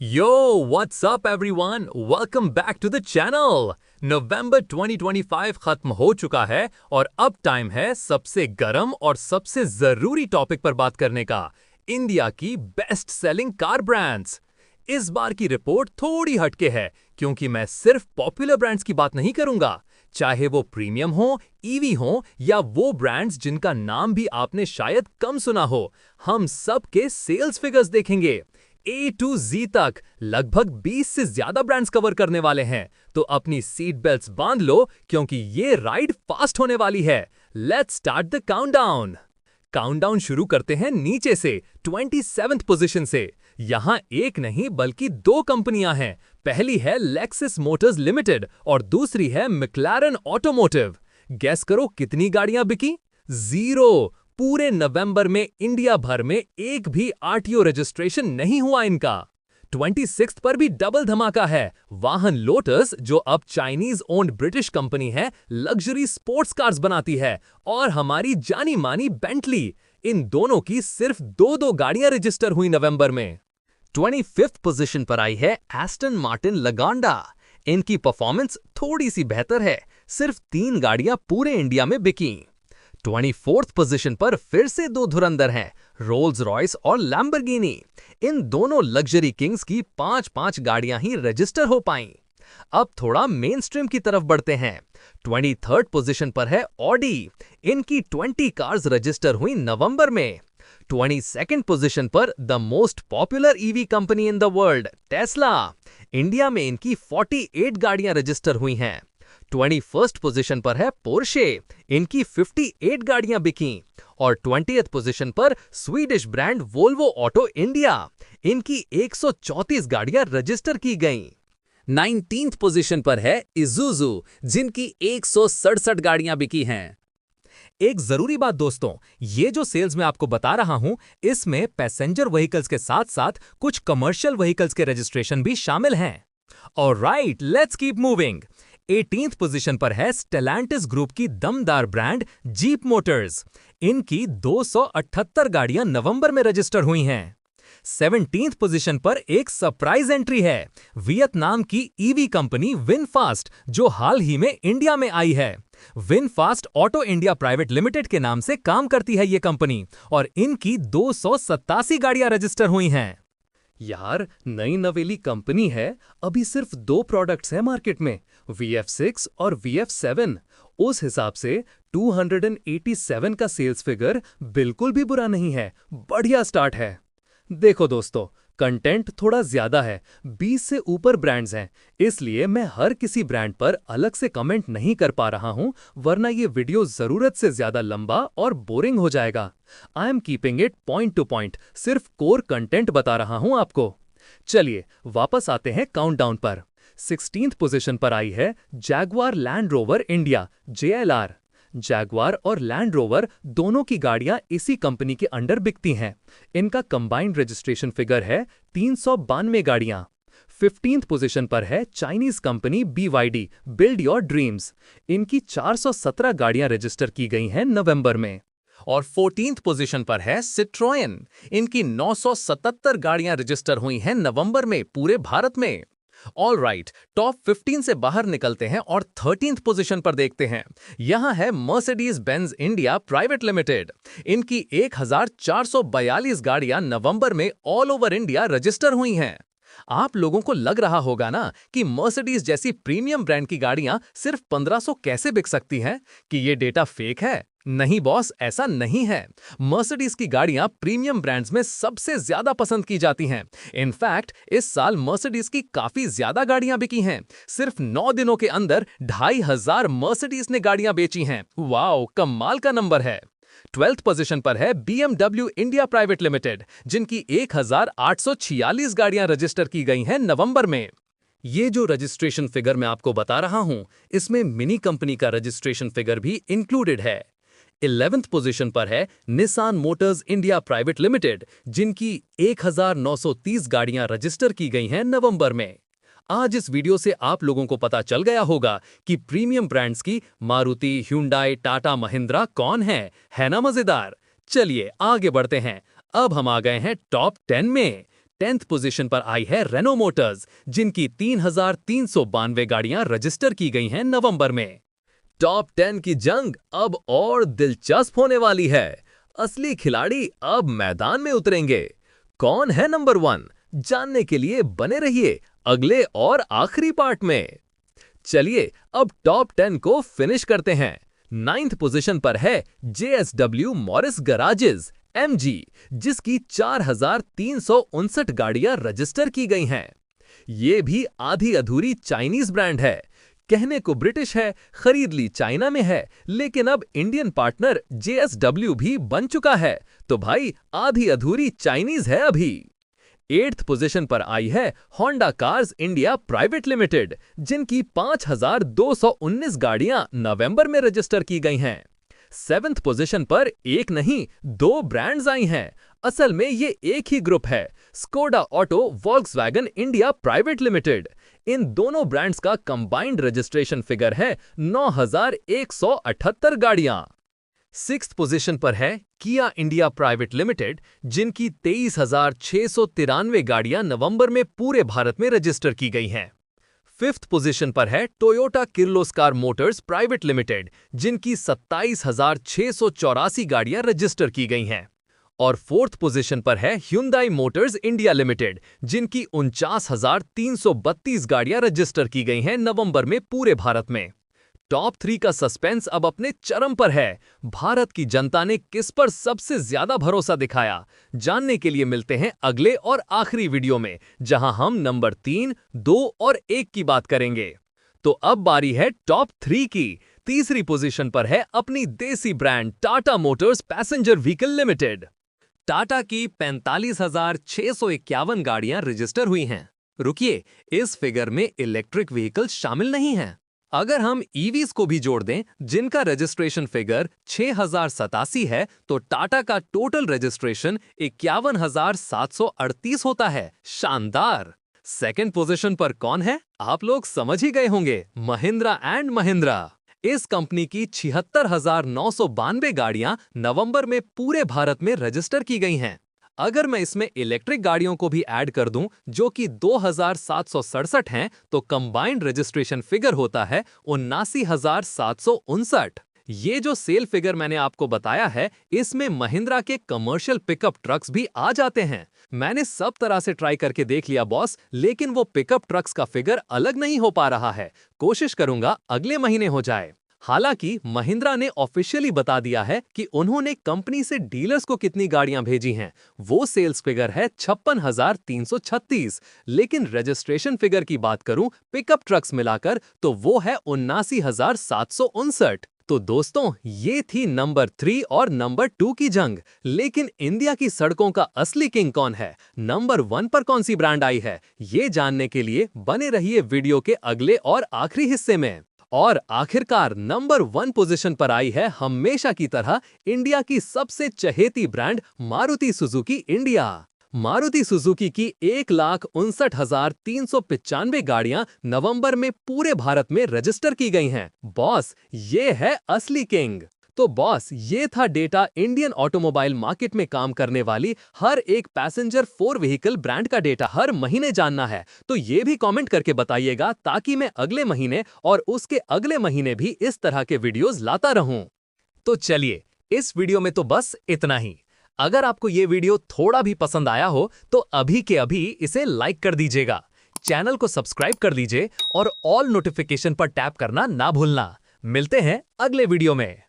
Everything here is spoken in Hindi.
Yo, what's up everyone? Welcome back to the channel. नवंबर 2025 खत्म हो चुका है और अब टाइम है सबसे गर्म और सबसे जरूरी टॉपिक पर बात करने का, इंडिया की बेस्ट सेलिंग कार ब्रांड्स। इस बार की रिपोर्ट थोड़ी हटके है क्योंकि मैं सिर्फ पॉपुलर ब्रांड्स की बात नहीं करूंगा, चाहे वो प्रीमियम हो, ईवी हो या वो ब्रांड्स जिनका नाम भी आपने शायद कम सुना हो। हम सब के सेल्स फिगर्स देखेंगे, ए टू जी तक लगभग 20 से ज्यादा ब्रांड्स कवर करने वाले हैं। तो अपनी सीट बेल्ट्स बांध लो क्योंकि ये राइड फास्ट होने वाली है। Let's start the countdown. Countdown शुरू करते हैं नीचे से, 27th पोजीशन से। यहां एक नहीं बल्कि दो कंपनियां हैं। पहली है लेक्सिस मोटर्स लिमिटेड और दूसरी है मैक्लारेन ऑटोमोटिव। गेस करो कितनी गाड़ियां बिकी? 0। पूरे नवंबर में इंडिया भर में एक भी आरटीओ रजिस्ट्रेशन नहीं हुआ इनका। 26 पर भी डबल धमाका है। वाहन लोटस, जो अब चाइनीज ओन्ड ब्रिटिश कंपनी है, लग्जरी स्पोर्ट्स कार्स बनाती है, और हमारी जानी मानी बेंटली, इन दोनों की सिर्फ दो गाड़ियां रजिस्टर हुई नवंबर में। 25th पोजीशन पर आई है एस्टन मार्टिन लगांडा। इनकी परफॉर्मेंस थोड़ी सी बेहतर है, सिर्फ 3 गाड़ियां पूरे इंडिया में बिकी। 24th पोजीशन पर फिर से दो धुरंधर हैं, रोल्स रॉयस और लैम्बोर्गिनी। इन दोनों लग्जरी किंग्स की 5-5 गाड़ियां ही रजिस्टर हो पाईं। अब थोड़ा मेन स्ट्रीम की तरफ बढ़ते हैं। 23rd पोजीशन पर है ऑडी। इनकी 20 कार्स रजिस्टर हुई नवंबर में। 22nd पोजीशन पर the most popular EV company in the world, Tesla. India में इनकी 48 गाड़ियां रजिस्टर हुई हैं। 21st पोजीशन पर है पोर्शे। इनकी 58 गाड़ियां बिकी। और 20th पोजीशन पर Swedish brand Volvo auto India. इनकी 134 गाड़ियां रजिस्टर की गईं। 19th पोजीशन पर है इजुजू, जिनकी 167 गाड़ियां बिकी हैं। एक जरूरी बात दोस्तों, ये जो सेल्स मैं आपको बता रहा हूं, इसमें पैसेंजर व्हीकल्स के साथ साथ कुछ कमर्शियल व्हीकल्स के रजिस्ट्रेशन भी शामिल हैं। Alright, let's keep moving. 18th position पर है स्टेलेंटिस ग्रुप की दमदार ब्रांड जीप मोटर्स। इनकी 278 गाड़ियां नवंबर में रजिस्टर हुई हैं। 17th पोजीशन पर एक सरप्राइज एंट्री है, वियतनाम की ईवी कंपनी विनफास्ट, जो हाल ही में इंडिया में आई है। VinFast auto India private limited के नाम से काम करती है ये कंपनी, और इनकी 287 गाड़ियां रजिस्टर हुई हैं। यार, नई नवेली कंपनी है, अभी सिर्फ 2 प्रोडक्ट्स हैं मार्केट में, VF6 और VF7। उस हिसाब से 287 का सेल्स फिगर बिल्कुल भी बुरा नहीं है, बढ़िया स्टार्ट है। देखो दोस्तों, कंटेंट थोड़ा ज्यादा है, 20 से ऊपर ब्रांड्स हैं, इसलिए मैं हर किसी ब्रांड पर अलग से कमेंट नहीं कर पा रहा हूं, वरना ये वीडियो जरूरत से ज्यादा लंबा और बोरिंग हो जाएगा। I am keeping it point two point, सिर्फ कोर कंटेंट बता रहा हूं आपको। चलिए वापस आते हैं काउंटडाउन पर। 16th पोजीशन पर आई है Jaguar land rover India, JLR। Jaguar और लैंड रोवर दोनों की गाड़ियां इसी कंपनी के अंडर बिकती हैं। इनका कंबाइंड रजिस्ट्रेशन फिगर है 392 गाड़ियां। 15th पोजीशन पर है Chinese company BYD, build your dreams. इनकी 417 गाड़ियां रजिस्टर की गई हैं नवंबर में। और 14th पोजीशन पर है सिट्रोएन। इनकी 977 गाड़ियां रजिस्टर हुई हैं नवंबर में पूरे भारत में। ऑल राइट, टॉप 15 से बाहर निकलते हैं और 13th पोजीशन पर देखते हैं। यहां है Mercedes Benz India private limited. इनकी 1442 गाड़ियां नवंबर में ऑल ओवर इंडिया रजिस्टर हुई हैं। आप लोगों को लग रहा होगा ना कि मर्सिडीज जैसी प्रीमियम ब्रांड की गाड़ियां सिर्फ 1500 कैसे बिक सकती हैं, कि ये डेटा फेक है। नहीं बॉस, ऐसा नहीं है। मर्सिडीज की गाड़ियां प्रीमियम ब्रांड्स में सबसे ज्यादा पसंद की जाती हैं। इनफैक्ट इस साल मर्सिडीज की काफी ज्यादा गाड़ियां बिकी हैं। सिर्फ 9 दिनों के अंदर 2500 मर्सिडीज ने गाड़ियां बेची हैं। वाओ, कमाल का नंबर है। 12th पोजीशन पर है BMW इंडिया प्राइवेट लिमिटेड, जिनकी 1846 गाड़ियां रजिस्टर की गई हैं नवंबर में। ये जो रजिस्ट्रेशन फिगर मैं आपको बता रहा हूं, इसमें मिनी कंपनी का रजिस्ट्रेशन फिगर भी इंक्लूडेड है। 11th पोजीशन पर है Nissan Motors India private limited, जिनकी 1930 गाड़ियां रजिस्टर की गई हैं नवंबर में। आज इस वीडियो से आप लोगों को पता चल गया होगा कि प्रीमियम ब्रांड्स की मारुति, ह्यूंडई, टाटा, महिंद्रा कौन है ना मजेदार? चलिए आगे बढ़ते हैं। अब हम आ गए हैं टॉप 10 में। 10th पोजीशन पर आई है रेनो मोटर्स, जिनकी 3,392 गाड़ियां रजिस्टर की गई हैं नवंबर में। टॉप 10 की जंग अब और दिलचस्प होने वाली है। असली खिलाड़ी अब मैदान में उतरेंगे। कौन है नंबर 1? जानने के लिए बने रहिए अगले और आखिरी पार्ट में। चलिए अब टॉप 10 को फिनिश करते हैं। 9th पोजीशन पर है JSW मॉरिस गराजेस MG, जिसकी 4,359 गाड़ियां रजिस्टर की गई हैं। ये भी आधी अधूरी चाइनीज ब्रांड है। कहने को ब्रिटिश है, खरीद ली चाइना में है, लेकिन अब इंडियन पार्टनर JSW भी बन चुका है, तो भाई आधी अधूरी चाइनीज है अभी। 8th पोजीशन पर आई है Honda cars India private limited, जिनकी 5,219 गाड़ियां नवंबर में रजिस्टर की गई हैं। 7th पोजीशन पर एक नहीं 2 ब्रांड्स आई हैं। असल में ये एक ही ग्रुप है, Skoda auto Volkswagen India private limited. इन दोनों ब्रांड्स का कंबाइंड रजिस्ट्रेशन फिगर है 9,178 गाड़ियां। 6th पोजीशन पर है किया इंडिया प्राइवेट लिमिटेड, जिनकी 23,693 गाड़ियां नवंबर में पूरे भारत में रजिस्टर की गई हैं। 5th पोजीशन पर है Toyota Kirloskar Motors private limited, जिनकी 27,684 गाड़ियां रजिस्टर की गई हैं। और 4th पोजीशन पर है ह्युंडई मोटर्स इंडिया लिमिटेड, जिनकी 49,332 गाड़ियां रजिस्टर की गई हैं नवंबर में पूरे भारत में। टॉप 3 का सस्पेंस अब अपने चरम पर है। भारत की जनता ने किस पर सबसे ज्यादा भरोसा दिखाया? जानने के लिए मिलते हैं अगले और आखिरी वीडियो में, जहां हम नंबर 3, 2 और 1 की बात करेंगे। तो अब बारी है टॉप 3 की। तीसरी पोजीशन पर है अपनी देसी brand Tata Motors passenger vehicle limited. Tata की 45,651 गाड़ियां रजिस्टर हुई हैं। रुकिए, इस फिगर में इलेक्ट्रिक व्हीकल शामिल नहीं हैं। अगर हम ईवीज को भी जोड़ दें, जिनका रजिस्ट्रेशन फिगर 6,087 है, तो टाटा का टोटल रजिस्ट्रेशन 51,738 होता है। शानदार। सेकंड पोजीशन पर कौन है? आप लोग समझ ही गए होंगे, महिंद्रा एंड महिंद्रा। इस कंपनी की 76,992 गाड़ियां नवंबर में पूरे भारत में रजिस्टर की गई हैं। अगर मैं इसमें इलेक्ट्रिक गाड़ियों को भी ऐड कर दूं, जो कि 2,767 हैं, तो कंबाइंड रजिस्ट्रेशन फिगर होता है 79,759। ये जो सेल फिगर मैंने आपको बताया है, इसमें महिंद्रा के कमर्शियल पिकअप ट्रक्स भी आ जाते हैं। मैंने सब तरह से ट्राई करके देख लिया बॉस, लेकिन वो पिकअप ट्रक्स का फिगर अलग नहीं हो पा रहा है। कोशिश करूंगा अगले महीने हो जाए। हालांकि महिंद्रा ने ऑफिशियली बता दिया है कि उन्होंने कंपनी से डीलर्स को कितनी गाड़ियां भेजी हैं। वो सेल्स फिगर है 56,336, लेकिन रजिस्ट्रेशन फिगर की बात करूं पिकअप ट्रक्स मिलाकर, तो वो है 79,759। तो दोस्तों, ये थी नंबर 3 और नंबर 2 की जंग। लेकिन इंडिया की सड़कों का असली किंग कौन है? नंबर 1 पर कौन सी ब्रांड आई है? ये जानने के लिए बने रहिए वीडियो के अगले और आखिरी हिस्से में। और आखिरकार नंबर 1 पोजीशन पर आई है हमेशा की तरह इंडिया की सबसे चहेती brand Maruti Suzuki India. Maruti Suzuki की 1,59,395 गाड़ियां नवंबर में पूरे भारत में रजिस्टर की गई हैं। बॉस, ये है असली किंग। तो बॉस, ये था डेटा इंडियन ऑटोमोबाइल मार्केट में काम करने वाली हर एक पैसेंजर 4 व्हीकल ब्रांड का डेटा हर महीने जानना है तो ये भी कमेंट करके बताइएगा, ताकि मैं अगले महीने और उसके अगले महीने भी इस तरह के वीडियोस लाता रहूं। तो चलिए, इस वीडियो में तो बस इतना ही। अगर आपको ये वीडियो थोड़ा भी पसंद आया हो तो अभी के अभी इसे लाइक कर दीजिएगा, चैनल को सब्सक्राइब कर लीजिए और ऑल नोटिफिकेशन पर टैप करना ना भूलना। मिलते हैं अगले वीडियो में।